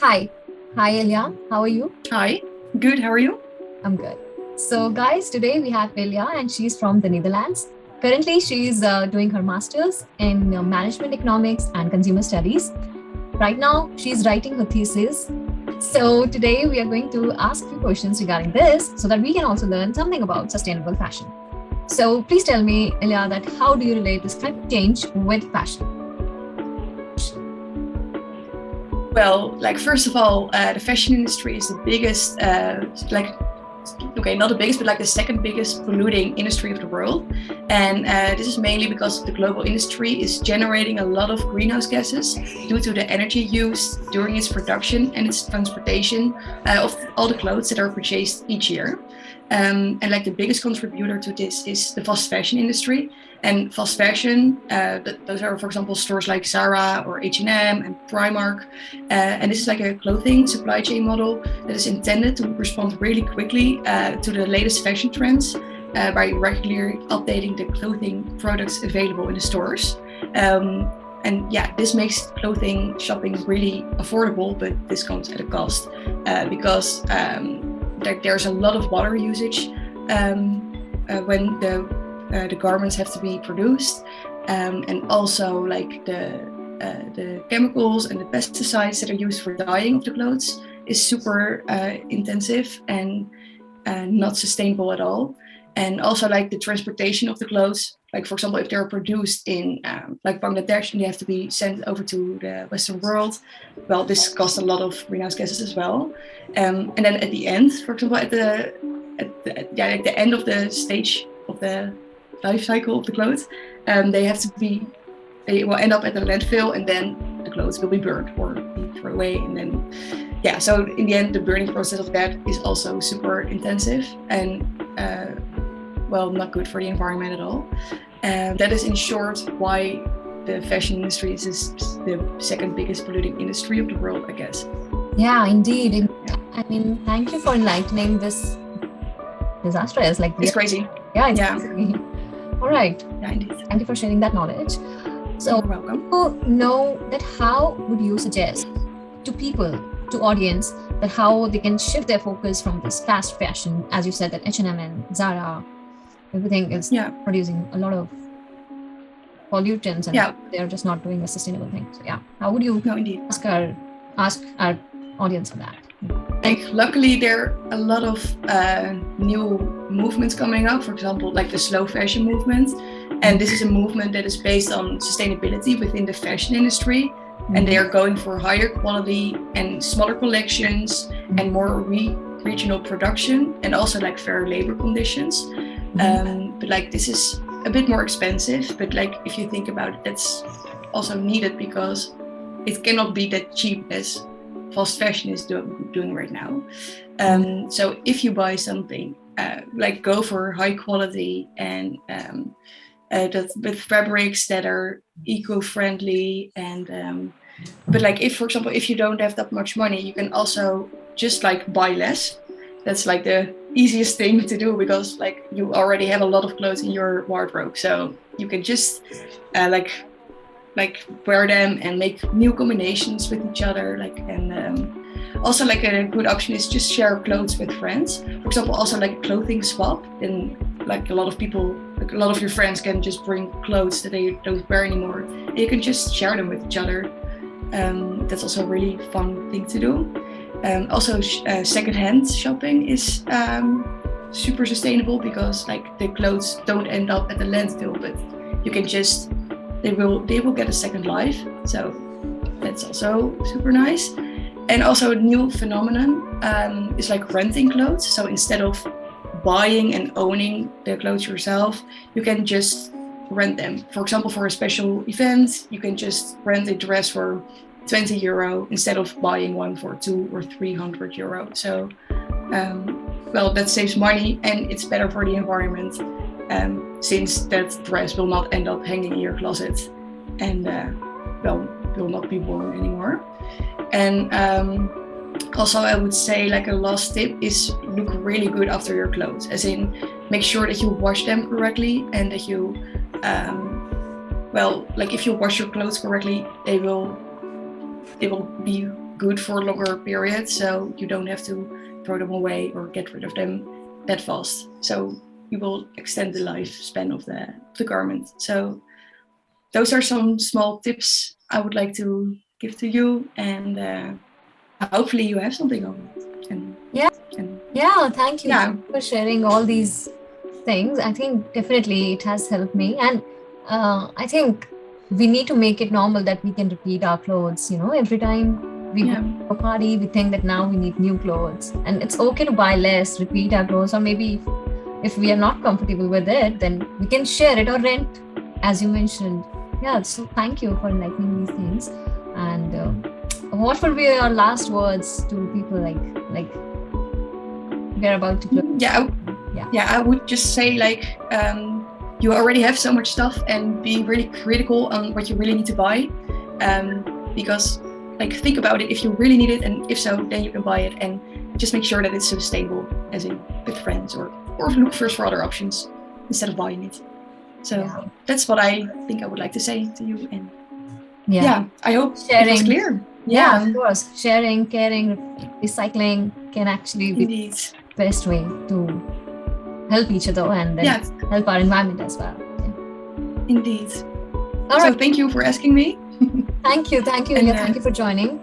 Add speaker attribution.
Speaker 1: Hi. Hi, Elia. How are you?
Speaker 2: Hi, good. How are you?
Speaker 1: I'm good. So, guys, today we have Elia, and she's from the Netherlands. Currently, she's doing her master's in management economics and consumer studies. Right now, she's writing her thesis. So, today we are going to ask you questions regarding this so that we can also learn something about sustainable fashion. So, please tell me, Elia, that how do you relate this climate change with fashion?
Speaker 2: Well, first of all, the fashion industry is the biggest, okay, not the biggest, but like the second biggest polluting industry of the world. And this is mainly because the global industry is generating a lot of greenhouse gases due to the energy used during its production and its transportation of all the clothes that are purchased each year. And like the biggest contributor to this is the fast fashion industry. And fast fashion, those are, for example, stores like Zara or H&M and Primark. And this is like a clothing supply chain model that is intended to respond really quickly to the latest fashion trends by regularly updating the clothing products available in the stores. And yeah, this makes clothing shopping really affordable, but this comes at a cost because there's a lot of water usage when the garments have to be produced, and also like the chemicals and the pesticides that are used for dyeing of the clothes is super intensive and not sustainable at all. And also like the transportation of the clothes, like for example, if they're produced in like Bangladesh and they have to be sent over to the Western world, well, this costs a lot of greenhouse gases as well. And then at the end, for example, like the end of the stage of the life cycle of the clothes, they will end up at the landfill, and then the clothes will be burned or be thrown away, and then yeah. So in the end, the burning process of that is also super intensive and well, not good for the environment at all. That is in short why the fashion industry is the second biggest polluting industry of the world, I guess.
Speaker 1: Yeah, indeed. I mean, thank you for enlightening this disaster. It's like,
Speaker 2: It's crazy.
Speaker 1: Yeah, it's
Speaker 2: Yeah.
Speaker 1: crazy. All right.
Speaker 2: Yeah, indeed.
Speaker 1: Thank you for sharing that knowledge. So,
Speaker 2: you're welcome.
Speaker 1: Know that how would you suggest to people, to audience, that how they can shift their focus from this fast fashion, as you said, that H&M and Zara, everything is producing a lot of pollutants, and they're just not doing a sustainable thing. So yeah, how would you ask our audience for that?
Speaker 2: Like, luckily, there are a lot of new movements coming up. For example, like the slow fashion movement, and this is a movement that is based on sustainability within the fashion industry. And they are going for higher quality and smaller collections and more regional production, and also like fair labor conditions. But like this is a bit more expensive, but like if you think about it, that's also needed because it cannot be that cheap as fast fashion is doing right now. So if you buy something, like go for high quality and that with fabrics that are eco-friendly, and but like if, for example, if you don't have that much money, you can also just like buy less. That's like the easiest thing to do because like you already have a lot of clothes in your wardrobe, so you can just like wear them and make new combinations with each other. Also like a good option is just share clothes with friends. For example, also like a clothing swap, and like a lot of your friends can just bring clothes that they don't wear anymore, and you can just share them with each other. That's also a really fun thing to do. Also, secondhand shopping is super sustainable because like the clothes don't end up at the landfill, but you can just they will get a second life. So that's also super nice. And also a new phenomenon is like renting clothes. So instead of buying and owning the clothes yourself, you can just rent them. For example, for a special event, you can just rent a dress for €20 instead of buying one for 200 or 300 euro. So well, that saves money and it's better for the environment, since that dress will not end up hanging in your closet and well, will not be worn anymore. And also I would say like a last tip is look really good after your clothes, as in make sure that you wash them correctly and that you well, like if you wash your clothes correctly, they will be good for a longer period, so you don't have to throw them away or get rid of them that fast. So you will extend the lifespan of the garment. So those are some small tips I would like to give to you, and hopefully you have something on it.
Speaker 1: Thank you for sharing all these things. I think definitely it has helped me, and I think we need to make it normal that we can repeat our clothes. Every time we go to a party, we think that now we need new clothes, and it's okay to buy less, repeat our clothes, or maybe if we are not comfortable with it, then we can share it or rent, as you mentioned. So thank you for enlightening these things. And what will be your last words to people like we're about to close?
Speaker 2: I would just say you already have so much stuff, and be really critical on what you really need to buy, because think about it. If you really need it, and if so, then you can buy it, and just make sure that it's sustainable, as in with friends, or look first for other options instead of buying it. So that's what I think I would like to say to you. And I hope it was clear.
Speaker 1: Of course, sharing, caring, recycling can actually be
Speaker 2: Indeed.
Speaker 1: the best way to help each other and then help our environment as well.
Speaker 2: Indeed. All right. So thank you for asking me.
Speaker 1: Thank you, Ilya. Thank you for joining.